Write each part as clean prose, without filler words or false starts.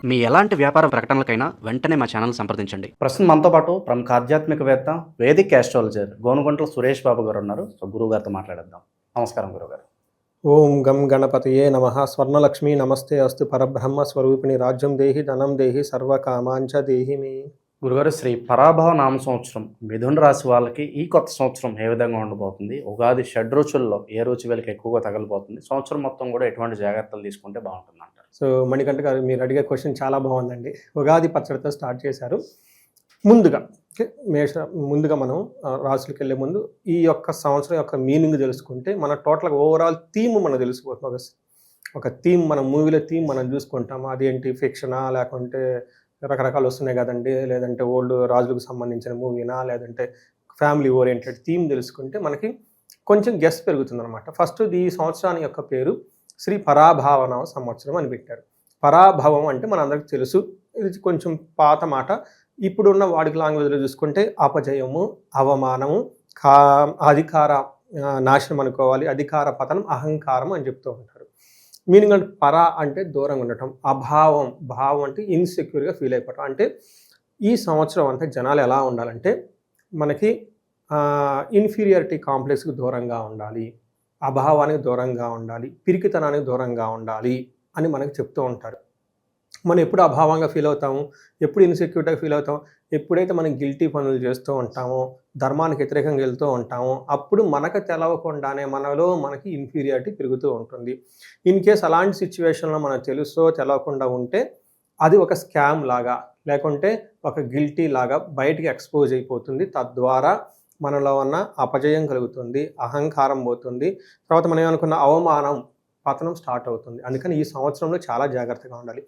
మీ ఎలాంటి వ్యాపార ప్రకటనలకైనా వెంటనే మా ఛానల్ సంప్రదించండి. ప్రస్తుతం మనతో పాటు ప్రముఖ ఆధ్యాత్మికవేత్త, వేదిక్ ఆస్ట్రాలజర్ గోనుగుంట్ల సురేష్ బాబు గారు ఉన్నారు. సో గురువు గారితో మాట్లాడేద్దాం. నమస్కారం గురుగారు. ఓం గం గణపతయే నమః. స్వర్ణలక్ష్మి నమస్తే అస్తు. పరబ్రహ్మ స్వరూపిణి రాజ్యం దేహి ధనం దేహి సర్వకామాంచ దేహి మే. గురుగారు, శ్రీ పరాభవ నామ సంవత్సరం మిథున రాశి వాళ్ళకి ఈ కొత్త సంవత్సరం ఏ విధంగా ఉండబోతుంది? ఉగాది షడ్రుచుల్లో ఏ రుచి వీళ్ళకి ఎక్కువగా తగలబోతుంది? సంవత్సరం మొత్తం కూడా ఎటువంటి జాగ్రత్తలు తీసుకుంటే బాగుంటుంది అంటారు? సో మణికంఠ గారు, మీరు అడిగే క్వశ్చన్ చాలా బాగుందండి. ఉగాది పచ్చడితో స్టార్ట్ చేశారు. ముందుగా ముందుగా మనం రాసులకు వెళ్ళే ముందు ఈ యొక్క సంవత్సరం యొక్క మీనింగ్ తెలుసుకుంటే మన టోటల్గా ఓవరాల్ థీమ్ మనకు తెలిసిపోతుంది. ఒక థీమ్, మన మూవీలో థీమ్ మనం చూసుకుంటాము. అదేంటి, ఫిక్షనా లేకుంటే రకరకాలు వస్తున్నాయి కదండి, లేదంటే ఓల్డ్ రాజులకు సంబంధించిన మూవీనా, లేదంటే ఫ్యామిలీ ఓరియంటెడ్ థీమ్ తెలుసుకుంటే మనకి కొంచెం గెస్ పెరుగుతుంది అనమాట. ఫస్ట్ ఈ సంవత్సరాన్ని యొక్క పేరు శ్రీ పరాభావన సంవత్సరం అని పెట్టారు. పరాభవం అంటే మనందరికీ తెలుసు, ఇది కొంచెం పాత మాట. ఇప్పుడున్న వాడికి లాంగ్వేజ్లో చూసుకుంటే అపజయము, అవమానము, అధికార నాశనం అనుకోవాలి, అధికార పతనం, అహంకారం అని చెప్తూ ఉంటారు. మీనింగ్ అంటే పరా అంటే దూరంగా ఉండటం, అభావం, భావం అంటే ఇన్సెక్యూర్గా ఫీల్ అయిపోవటం. అంటే ఈ సంవత్సరం అంతా జనాలు ఎలా ఉండాలంటే మనకి ఇన్ఫీరియారిటీ కాంప్లెక్స్కి దూరంగా ఉండాలి, అభావానికి దూరంగా ఉండాలి, పిరికితనానికి దూరంగా ఉండాలి అని మనకి చెప్తూ ఉంటారు. మనం ఎప్పుడు అభావంగా ఫీల్ అవుతాము, ఎప్పుడు ఇన్సెక్యూర్గా ఫీల్ అవుతాం, ఎప్పుడైతే మనం గిల్టీ పనులు చేస్తూ ఉంటామో, ధర్మానికి వ్యతిరేకంగా వెళ్తూ ఉంటామో, అప్పుడు మనకు తెలవకుండానే మనలో మనకి ఇన్ఫీరియారిటీ పెరుగుతూ ఉంటుంది. ఇన్ కేస్ అలాంటి సిచ్యువేషన్లో మనకు తెలుసో తెలవకుండా ఉంటే అది ఒక స్కామ్ లాగా, లేకుంటే ఒక గిల్టీ లాగా బయటికి ఎక్స్పోజ్ అయిపోతుంది. తద్వారా మనలో ఉన్న అపజయం కలుగుతుంది, అహంకారం పోతుంది, తర్వాత మనం ఏమనుకున్న అవమానం, పతనం స్టార్ట్ అవుతుంది. అందుకని ఈ సంవత్సరంలో చాలా జాగ్రత్తగా ఉండాలి.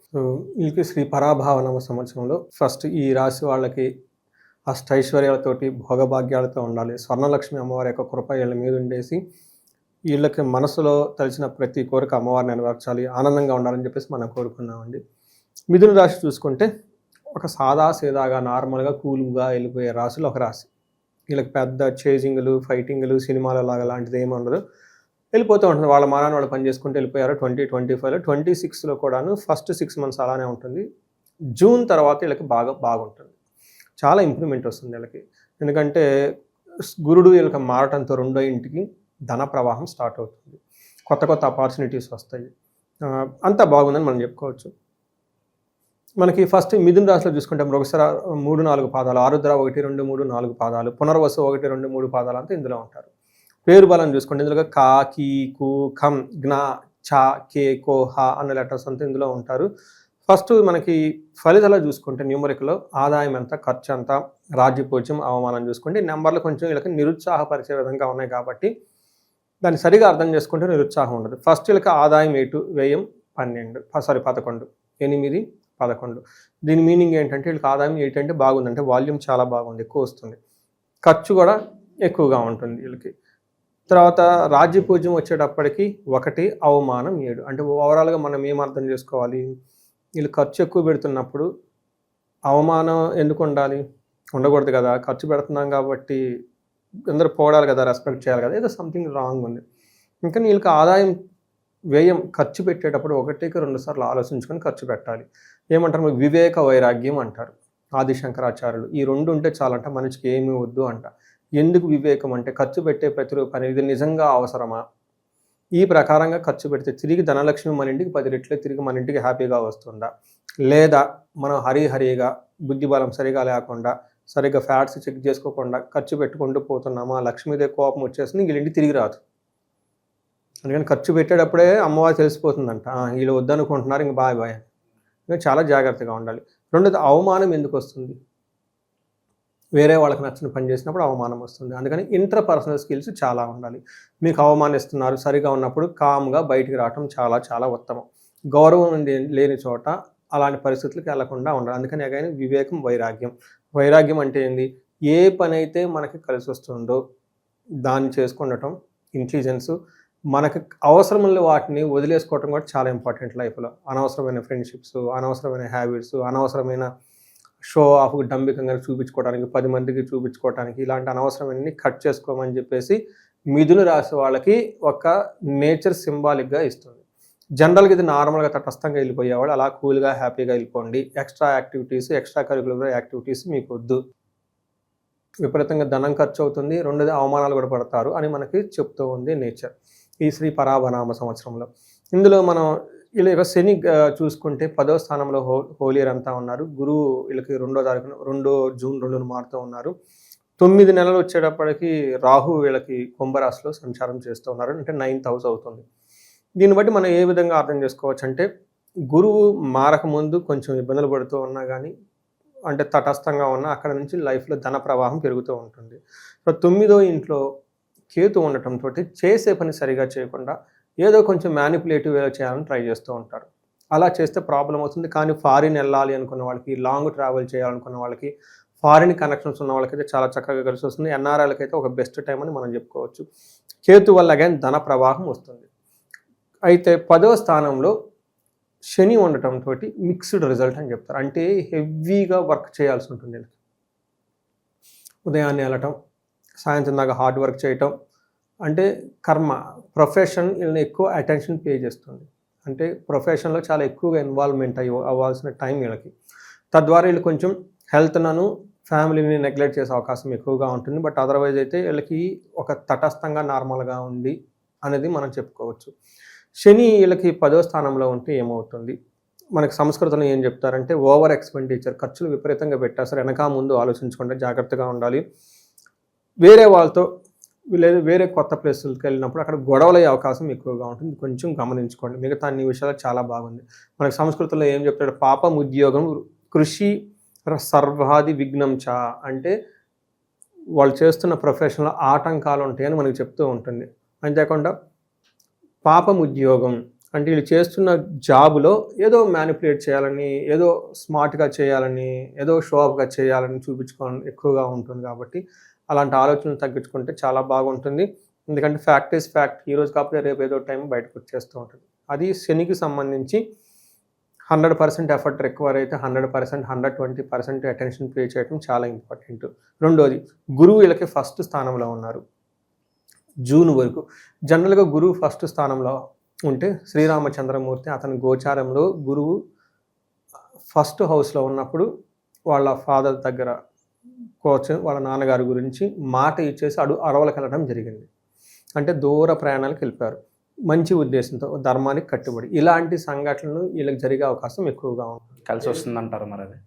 వీళ్ళకి శ్రీ పరాభావనమ సంవత్సరంలో ఫస్ట్ ఈ రాశి వాళ్ళకి అష్టైశ్వర్యాలతోటి భోగభాగ్యాలతో ఉండాలి. స్వర్ణలక్ష్మి అమ్మవారి యొక్క కృప వీళ్ళ మీద ఉండేసి వీళ్ళకి మనసులో తలిచిన ప్రతి కోరిక అమ్మవారిని నెరవేర్చాలి, ఆనందంగా ఉండాలని చెప్పేసి మనం కోరుకున్నామండి. మిథున రాశి చూసుకుంటే ఒక సాదా సీదాగా నార్మల్గా కూల్గా వెళ్ళిపోయే రాశులు ఒక రాశి. వీళ్ళకి పెద్ద చేజింగ్లు, ఫైటింగ్లు, సినిమాల లాగా లాంటిది ఏమి ఉండదు, వెళ్ళిపోతూ ఉంటుంది. వాళ్ళ మానాన్ని వాళ్ళు పని చేసుకుంటూ వెళ్ళిపోయారు. 2025లో 26లో కూడాను ఫస్ట్ 6 months అలానే ఉంటుంది. జూన్ తర్వాత వీళ్ళకి బాగుంటుంది, చాలా ఇంప్రూవ్మెంట్ వస్తుంది వీళ్ళకి. ఎందుకంటే గురుడు వీళ్ళకి మారటంతో రెండో ఇంటికి ధన ప్రవాహం స్టార్ట్ అవుతుంది, కొత్త ఆపర్చునిటీస్ వస్తాయి, అంతా బాగుందని మనం చెప్పుకోవచ్చు. మనకి ఫస్ట్ మిథున రాశిలో చూసుకుంటే మృగశిర 3-4 పాదాలు, ఆరుద్ర 1, 2, 3, 4 పాదాలు, పునర్వసు 1, 2, 3 పాదాలు అంతా ఇందులో ఉంటారు. పేరు బలం చూసుకుంటే ఇందులో కా, కీ, కు, ఖం, జ్ఞ, ఛ, కే, కో, హ అన్న లెటర్స్ అంతా ఇందులో ఉంటారు. ఫస్ట్ మనకి ఫలితాలు చూసుకుంటే న్యూమరిక్లో ఆదాయం ఎంత, ఖర్చు ఎంత, రాజ్యపూజ్యం, అవమానం చూసుకుంటే నెంబర్లు కొంచెం వీళ్ళకి నిరుత్సాహపరిచే విధంగా ఉన్నాయి కాబట్టి దాన్ని సరిగా అర్థం చేసుకుంటే నిరుత్సాహం ఉండదు. ఫస్ట్ వీళ్ళకి ఆదాయం 8, వ్యయం 11, 8, 11. దీని మీనింగ్ ఏంటంటే వీళ్ళకి ఆదాయం 8 అంటే బాగుంది, అంటే వాల్యూమ్ చాలా బాగుంది, ఎక్కువ వస్తుంది, ఖర్చు కూడా ఎక్కువగా ఉంటుంది వీళ్ళకి. తర్వాత రాజ్యపూజ్యం వచ్చేటప్పటికి 1, అవమానం 7. అంటే ఓవరాల్గా మనం ఏం అర్థం చేసుకోవాలి, వీళ్ళు ఖర్చు ఎక్కువ పెడుతున్నప్పుడు అవమానం ఎందుకు ఉండాలి, ఉండకూడదు కదా, ఖర్చు పెడుతున్నాం కాబట్టి అందరూ పోడాలి కదా, రెస్పెక్ట్ చేయాలి కదా, ఏదో సంథింగ్ రాంగ్ ఉంది. ఇంకా వీళ్ళకి ఆదాయం, వ్యయం, ఖర్చు పెట్టేటప్పుడు 1కి 2 సార్లు ఆలోచించుకొని ఖర్చు పెట్టాలి. ఏమంటారు, వివేక వైరాగ్యం అంటారు ఆదిశంకరాచార్యులు. ఈ 2 ఉంటే చాలంట, మనిషికి ఏమీ వద్దు అంట. ఎందుకు వివేకం అంటే ఖర్చు పెట్టే ప్రతి రూపాయి ఇది నిజంగా అవసరమా, ఈ ప్రకారంగా ఖర్చు పెడితే తిరిగి ధనలక్ష్మి మన ఇంటికి 10 రెట్లు తిరిగి మన ఇంటికి హ్యాపీగా వస్తుందా, లేదా మనం హరిగా బుద్ధి బలం సరిగా లేకుండా, సరిగ్గా ఫ్యాట్స్ చెక్ చేసుకోకుండా ఖర్చు పెట్టుకుంటూ పోతున్నామా, లక్ష్మీదేవి కోపం వచ్చేసింది, వీళ్ళింటికి తిరిగి రాదు. అందుకని ఖర్చు పెట్టేటప్పుడే అమ్మవారు తెలిసిపోతుందంట, వీళ్ళు వద్దనుకుంటున్నారు, ఇంక బాయ్ ఇంకా చాలా జాగ్రత్తగా ఉండాలి. రెండోది అవమానం ఎందుకు వస్తుంది, వేరే వాళ్ళకి నచ్చిన పని చేసినప్పుడు అవమానం వస్తుంది. అందుకని ఇంటర్పర్సనల్ స్కిల్స్ చాలా ఉండాలి. మీకు అవమానిస్తున్నారు, సరిగా ఉన్నప్పుడు కామ్గా బయటికి రావటం చాలా ఉత్తమం. గౌరవం లేని చోట అలాంటి పరిస్థితులకు వెళ్లకుండా ఉండాలి. అందుకని అగైన్ వివేకం, వైరాగ్యం అంటే ఏంది, ఏ పని అయితే మనకి కలిసి వస్తుందో దాన్ని చేసుకుండటం, ఇంటెలిజెన్సు, మనకు అవసరమైన వాటిని వదిలేసుకోవటం కూడా చాలా ఇంపార్టెంట్ లైఫ్లో. అనవసరమైన ఫ్రెండ్షిప్స్, అనవసరమైన హ్యాబిట్స్, అనవసరమైన షో ఆఫ్ డంబికంగా చూపించుకోవడానికి, 10 మందికి చూపించుకోవడానికి, ఇలాంటి అనవసరమైన కట్ చేసుకోమని చెప్పేసి మిథున రాశి వాళ్ళకి ఒక నేచర్ సింబాలిక్గా ఇస్తుంది. జనరల్గా ఇది నార్మల్గా తటస్థంగా వెళ్ళిపోయేవాళ్ళు అలా కూల్గా హ్యాపీగా వెళ్ళిపోండి. Extra activities, extra curricular activities మీకు వద్దు. విపరీతంగా ధనం ఖర్చు అవుతుంది, రెండోది అవమానాలు కూడా పడతారు అని మనకి చెప్తూ ఉంది నేచర్ ఈ శ్రీ పరాభనామ సంవత్సరంలో. ఇందులో మనం ఇలా శని చూసుకుంటే 10వ స్థానంలో హోలియర్ అంతా ఉన్నారు. గురువు వీళ్ళకి 2 జూన్ 2న మారుతూ ఉన్నారు. 9 నెలలు వచ్చేటప్పటికి రాహు వీళ్ళకి కుంభరాశిలో సంచారం చేస్తూ ఉన్నారు. అంటే 9th హౌస్ అవుతుంది. దీన్ని బట్టి మనం ఏ విధంగా అర్థం చేసుకోవచ్చు అంటే గురువు మారక ముందు కొంచెం ఇబ్బందులు పడుతూ ఉన్నా కానీ అంటే తటస్థంగా ఉన్న అక్కడ నుంచి లైఫ్లో ధన ప్రవాహం పెరుగుతూ ఉంటుంది. సో 9వ ఇంట్లో కేతు ఉండటంతో చేసే పని సరిగా చేయకుండా ఏదో కొంచెం మ్యానిపులేటివ్ వేలో చేయాలని ట్రై చేస్తూ ఉంటారు. అలా చేస్తే ప్రాబ్లం అవుతుంది. కానీ ఫారిన్ వెళ్ళాలి అనుకున్న వాళ్ళకి, లాంగ్ ట్రావెల్ చేయాలనుకున్న వాళ్ళకి, ఫారిన్ కనెక్షన్స్ ఉన్న వాళ్ళకైతే చాలా చక్కగా కలిసి వస్తుంది. ఎన్ఆర్ఐలకి అయితే ఒక బెస్ట్ టైం అని మనం చెప్పుకోవచ్చు. కేతు వల్ల అగైన్ ధన ప్రవాహం వస్తుంది. అయితే 10వ స్థానంలో శని ఉండటంతో మిక్స్డ్ రిజల్ట్ అని చెప్తారు. అంటే హెవీగా వర్క్ చేయాల్సి ఉంటుంది. ఉదయాన్నే వెళ్ళటం, సాయంత్రం దాకా హార్డ్ వర్క్ చేయటం, అంటే కర్మ ప్రొఫెషన్ వీళ్ళని ఎక్కువ అటెన్షన్ పే చేస్తుంది. అంటే ప్రొఫెషన్లో చాలా ఎక్కువగా ఇన్వాల్వ్మెంట్ అవ్వాల్సిన టైం వీళ్ళకి. తద్వారా వీళ్ళు కొంచెం హెల్త్నను ఫ్యామిలీని నెగ్లెక్ట్ చేసే అవకాశం ఎక్కువగా ఉంటుంది. బట్ అదర్వైజ్ అయితే వీళ్ళకి ఒక తటస్థంగా నార్మల్గా ఉంది అనేది మనం చెప్పుకోవచ్చు. శని వీళ్ళకి 10వ స్థానంలో ఉంటే ఏమవుతుంది, మనకి సంస్కృతంలో ఏం చెప్తారంటే ఓవర్ ఎక్స్పెండిచర్, ఖర్చులు విపరీతంగా పెట్టేస్తారు. వెనక ముందు ఆలోచించకుండా జాగ్రత్తగా ఉండాలి. వేరే వాళ్ళతో లేదు వేరే కొత్త ప్లేసులకి వెళ్ళినప్పుడు అక్కడ గొడవలయ్యే అవకాశం ఎక్కువగా ఉంటుంది. కొంచెం గమనించుకోండి. మిగతా అన్ని విషయాలు చాలా బాగుంది. మనకి సంస్కృతంలో ఏం చెప్తాడు, పాపం ఉద్యోగం కృషి సర్వాది విఘ్నం చ, అంటే వాళ్ళు చేస్తున్న ప్రొఫెషన్లో ఆటంకాలు ఉంటాయని మనకి చెప్తూ ఉంటుంది. అంతేకాకుండా పాపం ఉద్యోగం అంటే వీళ్ళు చేస్తున్న జాబులో ఏదో మ్యానిపులేట్ చేయాలని, ఏదో స్మార్ట్గా చేయాలని, ఏదో షో ఆఫ్గా చేయాలని చూపించుకోవడం ఎక్కువగా ఉంటుంది. కాబట్టి అలాంటి ఆలోచనలు తగ్గించుకుంటే చాలా బాగుంటుంది. ఎందుకంటే ఫ్యాక్ట్ ఈజ్ ఫ్యాక్ట్, ఈరోజు కాకపోతే రేపు ఏదో టైం బయటకు వచ్చేస్తూ ఉంటుంది. అది శనికి సంబంధించి 100% ఎఫర్ట్ రిక్వైర్ అయితే 100%, 120% అటెన్షన్ పే చేయడం చాలా ఇంపార్టెంట్. రెండోది గురువు వీళ్ళకి ఫస్ట్ స్థానంలో ఉన్నారు జూన్ వరకు. జనరల్గా గురువు ఫస్ట్ స్థానంలో ఉంటే శ్రీరామచంద్రమూర్తి అతని గోచారంలో గురువు ఫస్ట్ హౌస్లో ఉన్నప్పుడు వాళ్ళ ఫాదర్ దగ్గర వాళ్ళ నాన్నగారి గురించి మాట ఇచ్చేసి అడవులకు వెళ్ళడం జరిగింది. అంటే దూర ప్రయాణాలకు వెళ్ళిపోయారు మంచి ఉద్దేశంతో, ధర్మానికి కట్టుబడి. ఇలాంటి సంఘటనలు వీళ్ళకి జరిగే అవకాశం ఎక్కువగా ఉంటుంది. కలిసి వస్తుందంటారు మరి అది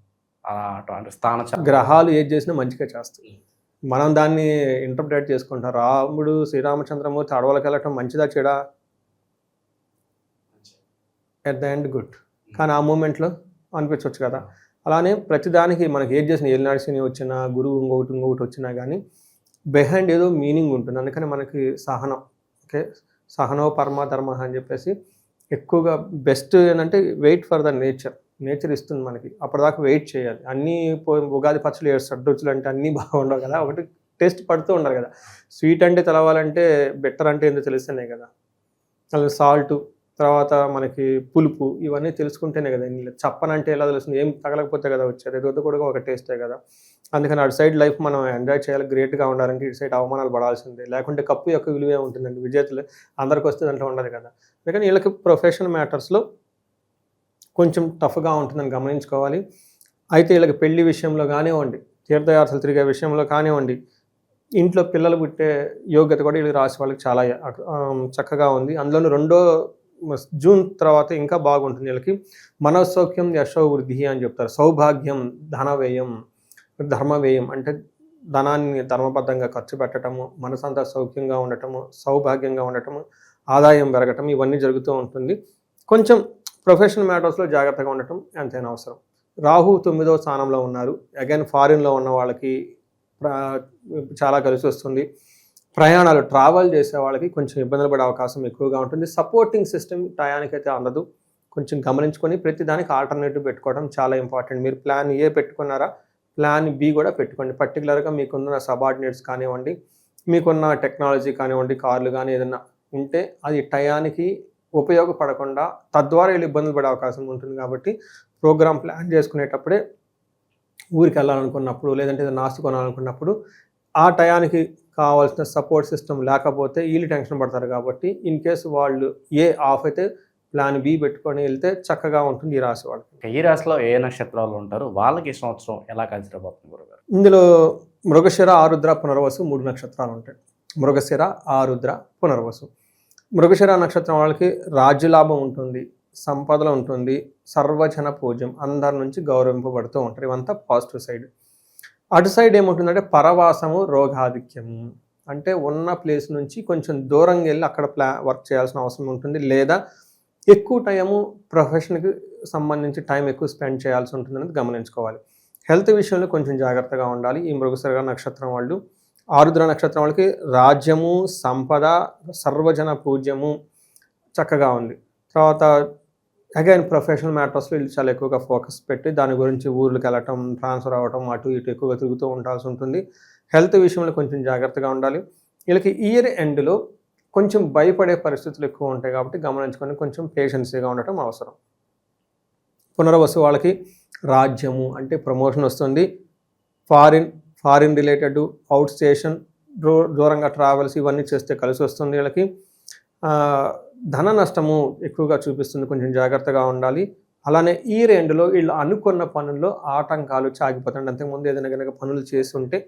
అటువంటి స్థాన గ్రహాలు ఏది చేసినా మంచిగా చేస్తాయి. మనం దాన్ని ఇంటర్ప్రిటేట్ చేసుకుంటాం. రాముడు శ్రీరామచంద్రమూర్తి అడవులకు వెళ్ళటం మంచిదా చెడా? At the end good. కానీ ఆ మూమెంట్లో అనిపించవచ్చు కదా. అలానే ప్రతిదానికి మనకి ఏది చేసిన ఏలినాడు శని వచ్చినా, గురువు ఇంకొకటి వచ్చినా కానీ బిహైండ్ ఏదో మీనింగ్ ఉంటుంది. అందుకని మనకి సహనం, ఓకే, సహనో పరమధర్మ అని చెప్పేసి ఎక్కువగా బెస్ట్ ఏంటంటే వెయిట్ ఫర్ ద నేచర్ ఇస్తుంది మనకి. అప్పటిదాకా వెయిట్ చేయాలి. అన్నీ ఉగాది పచ్చళ్ళు 7 షడ్రుచులు అంటే అన్నీ బాగుండవు కదా. ఒకటి టేస్ట్ పడుతూ ఉండాలి కదా. స్వీట్ అంటే తెలవాలంటే బెటర్ అంటే ఏందో తెలుస్తేనే కదా. అలాగే సాల్ట్, తర్వాత మనకి పులుపు, ఇవన్నీ తెలుసుకుంటేనే కదా. చప్పనంటే ఎలా తెలుస్తుంది, ఏం తగలకపోతే కదా వచ్చేది. ఇది కూడా ఒక టేస్టే కదా. అందుకని అటు సైడ్ లైఫ్ మనం ఎంజాయ్ చేయాలి, గ్రేట్గా ఉండాలంటే ఇటు సైడ్ అవమానాలు పడాల్సిందే. లేకుంటే కప్పు యొక్క విలువే ఉంటుందండి. విజేతలు అందరికి వస్తుంది అంటే ఉండదు కదా. అందుకని వీళ్ళకి ప్రొఫెషనల్ మ్యాటర్స్లో కొంచెం టఫ్గా ఉంటుందని గమనించుకోవాలి. అయితే వీళ్ళకి పెళ్లి విషయంలో కానివ్వండి, తీర్థయాత్రలు తిరిగే విషయంలో కానివ్వండి, ఇంట్లో పిల్లలు పుట్టే యోగ్యత కూడా వీళ్ళకి రాసి వాళ్ళకి చాలా చక్కగా ఉంది. అందులోనూ 2వ జూన్ తర్వాత ఇంకా బాగుంటుంది. వీళ్ళకి మనస్సౌఖ్యం యశో వృద్ధి అని చెప్తారు. సౌభాగ్యం, ధనవ్యయం, ధర్మవ్యయం అంటే ధనాన్ని ధర్మబద్ధంగా ఖర్చు పెట్టడము, మనసంతా సౌఖ్యంగా ఉండటము, సౌభాగ్యంగా ఉండటము, ఆదాయం పెరగటం, ఇవన్నీ జరుగుతూ ఉంటుంది. కొంచెం ప్రొఫెషనల్ మ్యాటర్స్లో జాగ్రత్తగా ఉండటం ఎంతైనా అవసరం. రాహు 9వ స్థానంలో ఉన్నారు. అగైన్ ఫారిన్లో ఉన్న వాళ్ళకి చాలా కలిసి వస్తుంది. ప్రయాణాలు ట్రావెల్ చేసే వాళ్ళకి కొంచెం ఇబ్బందులు పడే అవకాశం ఎక్కువగా ఉంటుంది. సపోర్టింగ్ సిస్టమ్ టయానికైతే అందదు. కొంచెం గమనించుకొని ప్రతి దానికి ఆల్టర్నేటివ్ పెట్టుకోవడం చాలా ఇంపార్టెంట్. మీరు ప్లాన్ ఏ పెట్టుకున్నారా, ప్లాన్ బి కూడా పెట్టుకోండి. పర్టికులర్గా మీకున్న సబార్డినేట్స్ కానివ్వండి, మీకున్న టెక్నాలజీ కానివ్వండి, కార్లు కానీ ఏదైనా ఉంటే అది టయానికి ఉపయోగపడకుండా తద్వారా వీళ్ళు ఇబ్బందులు పడే అవకాశం ఉంటుంది. కాబట్టి ప్రోగ్రామ్ ప్లాన్ చేసుకునేటప్పుడే ఊరికి వెళ్ళాలనుకున్నప్పుడు, లేదంటే ఏదైనా ఆస్తి కొనాలనుకున్నప్పుడు ఆ టయానికి కావాల్సిన సపోర్ట్ సిస్టమ్ లేకపోతే వీళ్ళు టెన్షన్ పడతారు. కాబట్టి ఇన్ కేసు వాళ్ళు ఆఫ్ అయితే ప్లాన్ బి పెట్టుకొని వెళ్తే చక్కగా ఉంటుంది ఈ రాశి వాళ్ళకి. ఇక ఈ రాశిలో ఏ నక్షత్రాలు ఉంటారు, వాళ్ళకి ఈ సంవత్సరం ఎలా కన్సిడర్ గురుగారు? ఇందులో మృగశిర, ఆరుద్ర, పునర్వసు 3 నక్షత్రాలు ఉంటాయి. మృగశిర, ఆరుద్ర, పునర్వసు. మృగశిర నక్షత్రం వాళ్ళకి రాజ్యలాభం ఉంటుంది, సంపదలు ఉంటుంది, సర్వజన పూజ్యం, అందరి నుంచి గౌరవింపబడుతూ ఉంటారు. ఇవంతా పాజిటివ్ సైడ్. అటు సైడ్ ఏముంటుందంటే పరవాసము, రోగాధిక్యము. అంటే ఉన్న ప్లేస్ నుంచి కొంచెం దూరంగా వెళ్ళి అక్కడ వర్క్ చేయాల్సిన అవసరం ఉంటుంది, లేదా ఎక్కువ టైము ప్రొఫెషన్కి సంబంధించి టైం ఎక్కువ స్పెండ్ చేయాల్సి ఉంటుంది అనేది గమనించుకోవాలి. హెల్త్ విషయంలో కొంచెం జాగ్రత్తగా ఉండాలి ఈ మృగశిర నక్షత్రం వాళ్ళు. ఆరుద్ర నక్షత్రం వాళ్ళకి రాజ్యము, సంపద, సర్వజన పూజ్యము చక్కగా ఉంది. తర్వాత అగైన్ ప్రొఫెషనల్ మ్యాటర్స్లో వీళ్ళు చాలా ఎక్కువగా ఫోకస్ పెట్టి దాని గురించి ఊర్లకు వెళ్ళటం, ట్రాన్స్ఫర్ అవ్వటం, అటు ఇటు ఎక్కువగా తిరుగుతూ ఉండాల్సి ఉంటుంది. హెల్త్ విషయంలో కొంచెం జాగ్రత్తగా ఉండాలి. వీళ్ళకి ఇయర్ ఎండ్లో కొంచెం భయపడే పరిస్థితులు ఎక్కువ ఉంటాయి కాబట్టి గమనించుకొని కొంచెం పేషెన్సీగా ఉండటం అవసరం. పునర్వసు వాళ్ళకి రాజ్యము అంటే ప్రమోషన్ వస్తుంది, ఫారిన్ రిలేటెడ్, అవుట్ స్టేషన్, దూరంగా ట్రావెల్స్ ఇవన్నీ చేస్తే కలిసి వస్తుంది వీళ్ళకి. ధన నష్టము ఎక్కువగా చూపిస్తుంది, కొంచెం జాగ్రత్తగా ఉండాలి. అలానే ఈ రెండులో వీళ్ళు అనుకున్న పనుల్లో ఆటంకాలు ఆగిపోతుంది. అంతకుముందు ఏదైనా కనుక పనులు చేసి ఉంటే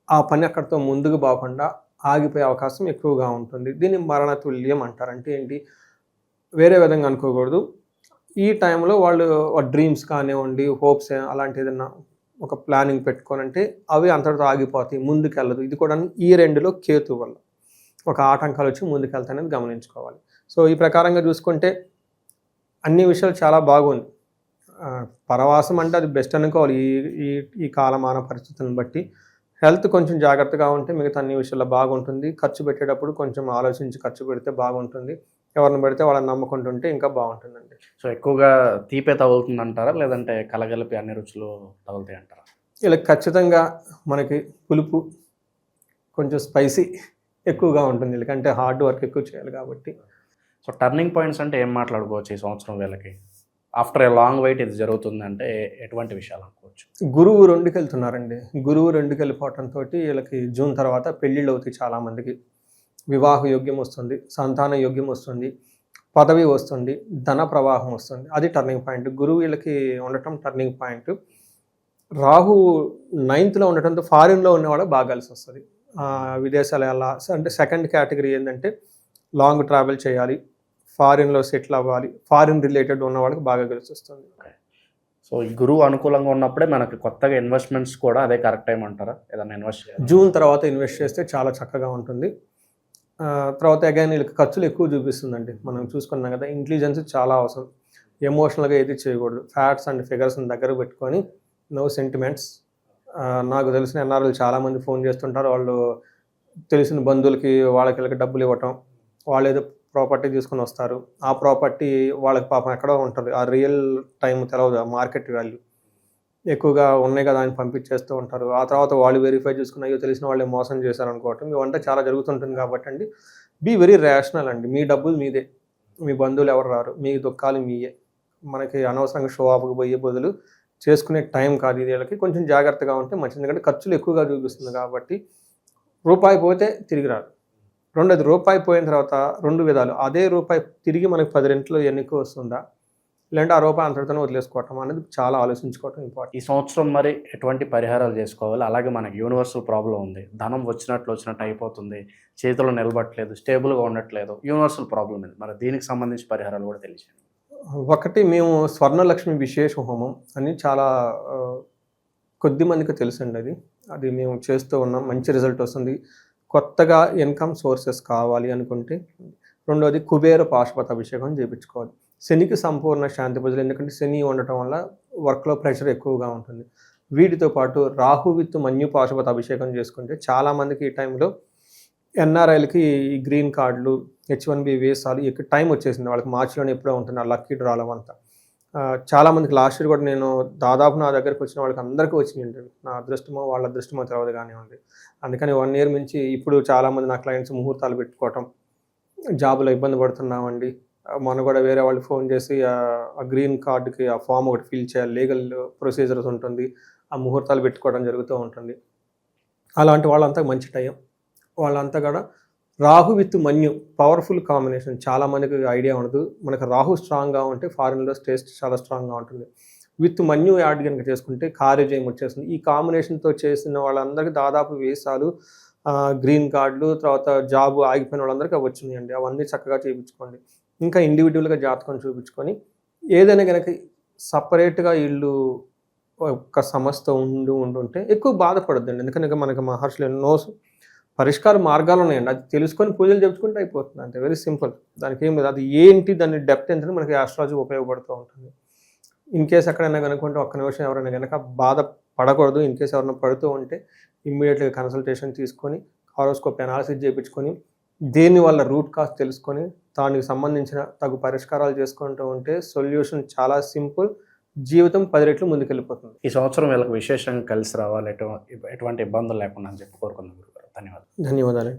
ఆ పని అక్కడితో ముందుకు పోకుండా ఆగిపోయే అవకాశం ఎక్కువగా ఉంటుంది. దీన్ని మరణతుల్యం అంటారు. అంటే ఏంటి, వేరే విధంగా అనుకోకూడదు. ఈ టైంలో వాళ్ళు డ్రీమ్స్ కానివ్వండి, హోప్స్ అలాంటి ఏదైనా ఒక ప్లానింగ్ పెట్టుకోనంటే అవి అంతటితో ఆగిపోతాయి, ముందుకెళ్ళదు. ఇది కూడా ఈ రెండులో కేతు వల్ల ఒక ఆటంకాలు వచ్చి ముందుకెళ్తాయనేది గమనించుకోవాలి. సో ఈ ప్రకారంగా చూసుకుంటే అన్ని విషయాలు చాలా బాగుంది. పరవాసం అంటే అది బెస్ట్ అనుకోవాలి ఈ కాలమాన పరిస్థితులను బట్టి. హెల్త్ కొంచెం జాగ్రత్తగా ఉంటే మిగతా అన్ని విషయాల్లో బాగుంటుంది. ఖర్చు పెట్టేటప్పుడు కొంచెం ఆలోచించి ఖర్చు పెడితే బాగుంటుంది. ఎవరిని పెడితే వాళ్ళని నమ్ముకుంటుంటే ఇంకా బాగుంటుందండి. సో ఎక్కువగా తీపే తగులుతుంది అంటారా, లేదంటే కలగలిపి అన్ని రుచులు తగులుతాయి అంటారా? ఇలా ఖచ్చితంగా మనకి పులుపు, కొంచెం స్పైసీ ఎక్కువగా ఉంటుంది. వీళ్ళకంటే హార్డ్ వర్క్ ఎక్కువ చేయాలి కాబట్టి. సో టర్నింగ్ పాయింట్స్ అంటే ఏం మాట్లాడుకోవచ్చు ఈ సంవత్సరం వీళ్ళకి? ఆఫ్టర్ ఏ లాంగ్ వెయిట్ ఇది జరుగుతుందంటే ఎటువంటి విషయాలు అనుకోవచ్చు? గురువు 2కి వెళ్తున్నారండి. గురువు 2కి వెళ్ళిపోవడంతో వీళ్ళకి జూన్ తర్వాత పెళ్ళిళ్ళు అవుతాయి. చాలామందికి వివాహ యోగ్యం వస్తుంది, సంతాన యోగ్యం వస్తుంది, పదవి వస్తుంది, ధన ప్రవాహం వస్తుంది. అది టర్నింగ్ పాయింట్. గురువు వీళ్ళకి ఉండటం టర్నింగ్ పాయింట్. రాహు 9th ఉండటంతో ఫారిన్లో ఉన్నవాళ్ళు బాగా కలిసి వస్తుంది. విదేశాలు ఎలా అంటే సెకండ్ కేటగిరీ ఏంటంటే లాంగ్ ట్రావెల్ చేయాలి, ఫారిన్లో సెటిల్ అవ్వాలి, ఫారిన్ రిలేటెడ్ ఉన్న వాళ్ళకి బాగా కలిసి వస్తుంది. సో ఈ గురువు అనుకూలంగా ఉన్నప్పుడే మనకి కొత్తగా ఇన్వెస్ట్మెంట్స్ కూడా అదే కరెక్ట్ టైం అంటారా? ఏదైనా ఇన్వెస్ట్ చేయాలి జూన్ తర్వాత ఇన్వెస్ట్ చేస్తే చాలా చక్కగా ఉంటుంది. తర్వాత అగైన్ వీళ్ళకి ఖర్చులు ఎక్కువ చూపిస్తుందండి. మనం చూసుకున్నాం కదా, ఇంటెలిజెన్స్ చాలా అవసరం. ఎమోషనల్గా ఏది చేయకూడదు. ఫ్యాక్ట్స్ అండ్ ఫిగర్స్ని దగ్గర పెట్టుకొని నో సెంటిమెంట్స్. నాకు తెలిసిన ఎన్ఆర్ఐలు చాలామంది ఫోన్ చేస్తుంటారు. వాళ్ళు తెలిసిన బంధువులకి వాళ్ళకి డబ్బులు ఇవ్వటం, వాళ్ళు ఏదో ప్రాపర్టీ తీసుకొని వస్తారు. ఆ ప్రాపర్టీ వాళ్ళకి పాపం ఎక్కడో ఉంటుంది, ఆ రియల్ టైం తెలవదు, మార్కెట్ వాల్యూ ఎక్కువగా ఉన్నాయి కదా అని పంపించేస్తూ ఉంటారు. ఆ తర్వాత వాళ్ళు వెరిఫై చేసుకుని అయ్యో తెలిసిన వాళ్ళే మోసం చేశారు అనుకోవటం ఇవంతా చాలా జరుగుతుంటుంది. కాబట్టి అండి బీ వెరీ రేషనల్ అండి. మీ డబ్బులు మీదే, మీ బంధువులు ఎవరు రారు, మీ దుఃఖాలు మీయే. మనకి అనవసరంగా షో ఆఫ్కి పోయే బదులు చేసుకునే టైం కాదు ఇది. వీళ్ళకి కొంచెం జాగ్రత్తగా ఉంటే మంచిది. ఎందుకంటే ఖర్చులు ఎక్కువగా చూపిస్తుంది కాబట్టి రూపాయి పోతే తిరిగి రాదు. రెండోది, రూపాయి పోయిన తర్వాత 2 విధాలు. అదే రూపాయి తిరిగి మనకి 10 రెట్లు ఎన్నిక వస్తుందా, లేదంటే ఆ రూపాయి అంతటితోనే వదిలేసుకోవటం అనేది చాలా ఆలోచించుకోవటం ఇంపార్టెంట్. ఈ సంవత్సరం మరి ఎటువంటి పరిహారాలు చేసుకోవాలి? అలాగే మనకి యూనివర్సల్ ప్రాబ్లం ఉంది, ధనం వచ్చినట్టు అయిపోతుంది, చేతిలో నిలబట్టలేదు, స్టేబుల్గా ఉండట్లేదు, యూనివర్సల్ ప్రాబ్లం ఇది. మరి దీనికి సంబంధించి పరిహారాలు కూడా తెలియజేయండి. ఒకటి, మేము స్వర్ణలక్ష్మి విశేష హోమం అని చాలా కొద్ది మందికి తెలుసండి. అది మేము చేస్తూ ఉన్నాం, మంచి రిజల్ట్ వస్తుంది. కొత్తగా ఇన్కమ్ సోర్సెస్ కావాలి అనుకుంటే. రెండోది, కుబేర పాశుపత అభిషేకం చేయించుకోవాలి. శనికి సంపూర్ణ శాంతి పూజలు, ఎందుకంటే శని ఉండటం వల్ల వర్క్లో ప్రెషర్ ఎక్కువగా ఉంటుంది. వీటితో పాటు రాహు విత్ మన్యు పాశుపత అభిషేకం చేసుకుంటే చాలామందికి ఈ టైంలో ఎన్ఆర్ఐలకి ఈ గ్రీన్ కార్డులు, H1B వీసాలు ఎక్కువ టైం వచ్చేసింది వాళ్ళకి. మార్చిలోనే ఎప్పుడో ఉంటుంది ఆ లక్కీ డ్రాలం అంతా. చాలామందికి లాస్ట్ ఇయర్ కూడా నేను దాదాపు నా దగ్గరికి వచ్చిన వాళ్ళకి అందరికీ వచ్చినాయండి. నా అదృష్టమో వాళ్ళ అదృష్టమో తెలియదు కానివ్వండి. అందుకని 1 year నుంచి ఇప్పుడు చాలామంది నా క్లయింట్స్ ముహూర్తాలు పెట్టుకోవటం, జాబులో ఇబ్బంది పడుతున్నామండి. మొన్న కూడా వేరే వాళ్ళు ఫోన్ చేసి ఆ గ్రీన్ కార్డుకి ఆ ఫామ్ ఒకటి ఫిల్ చేయాలి, లీగల్ ప్రొసీజర్స్ ఉంటుంది, ఆ ముహూర్తాలు పెట్టుకోవడం జరుగుతూ ఉంటుంది. అలాంటి వాళ్ళంతా మంచి టైం. వాళ్ళంతా కూడా రాహు విత్ మన్యు పవర్ఫుల్ కాంబినేషన్. చాలా మందికి ఐడియా ఉండదు. మనకు రాహు స్ట్రాంగ్గా ఉంటే ఫారిన్లో స్టేస్ చాలా స్ట్రాంగ్గా ఉంటుంది. విత్ మన్యు యాడ్ కనుక చేసుకుంటే కార్యజయం వచ్చేస్తుంది. ఈ కాంబినేషన్తో చేసిన వాళ్ళందరికీ దాదాపు వీసాలు, గ్రీన్ కార్డులు, తర్వాత జాబ్ ఆగిపోయిన వాళ్ళందరికీ అవి వచ్చినాయండి. అవన్నీ చక్కగా చేయించుకోండి. ఇంకా ఇండివిజువల్గా జాతకం చూపించుకొని ఏదైనా కనుక సపరేట్గా ఇల్లు ఒక్క సమస్యతో ఉండుంటే ఎక్కువ బాధపడద్దండి. ఎందుకంటే మనకి మహర్షులు ఎన్నో పరిష్కార మార్గాలు ఉన్నాయండి. అది తెలుసుకొని పూజలు చెప్పుకుంటే అయిపోతుంది. అంటే వెరీ సింపుల్. దానికి ఏం లేదు. అది ఏంటి, దాని డెప్త్ ఏంటంటే మనకి ఆస్ట్రాలజీ ఉపయోగపడుతూ ఉంటుంది. ఇన్ కేస్ ఎక్కడైనా కనుక్కుంటే ఒక్క నిమిషం ఎవరైనా కనుక బాధ పడకూడదు. ఇన్ కేస్ ఎవరైనా పడుతూ ఉంటే ఇమ్మీడియట్గా కన్సల్టేషన్ తీసుకొని హారోస్కోప్ అనాలిసిస్ చేయించుకొని దేని వల్ల రూట్ కాజ్ తెలుసుకొని దానికి సంబంధించిన తగు పరిష్కారాలు చేసుకుంటూ ఉంటే సొల్యూషన్ చాలా సింపుల్. జీవితం 10 రెట్లు ముందుకెళ్ళిపోతుంది. ఈ సంవత్సరం వీళ్ళకి విశేషంగా కలిసి రావాలి, ఎటువంటి ఇబ్బందులు లేకుండా అని చెప్పి కోరుకుందాం గురుగారు. ధన్యవాదాలు. ధన్యవాదాలు.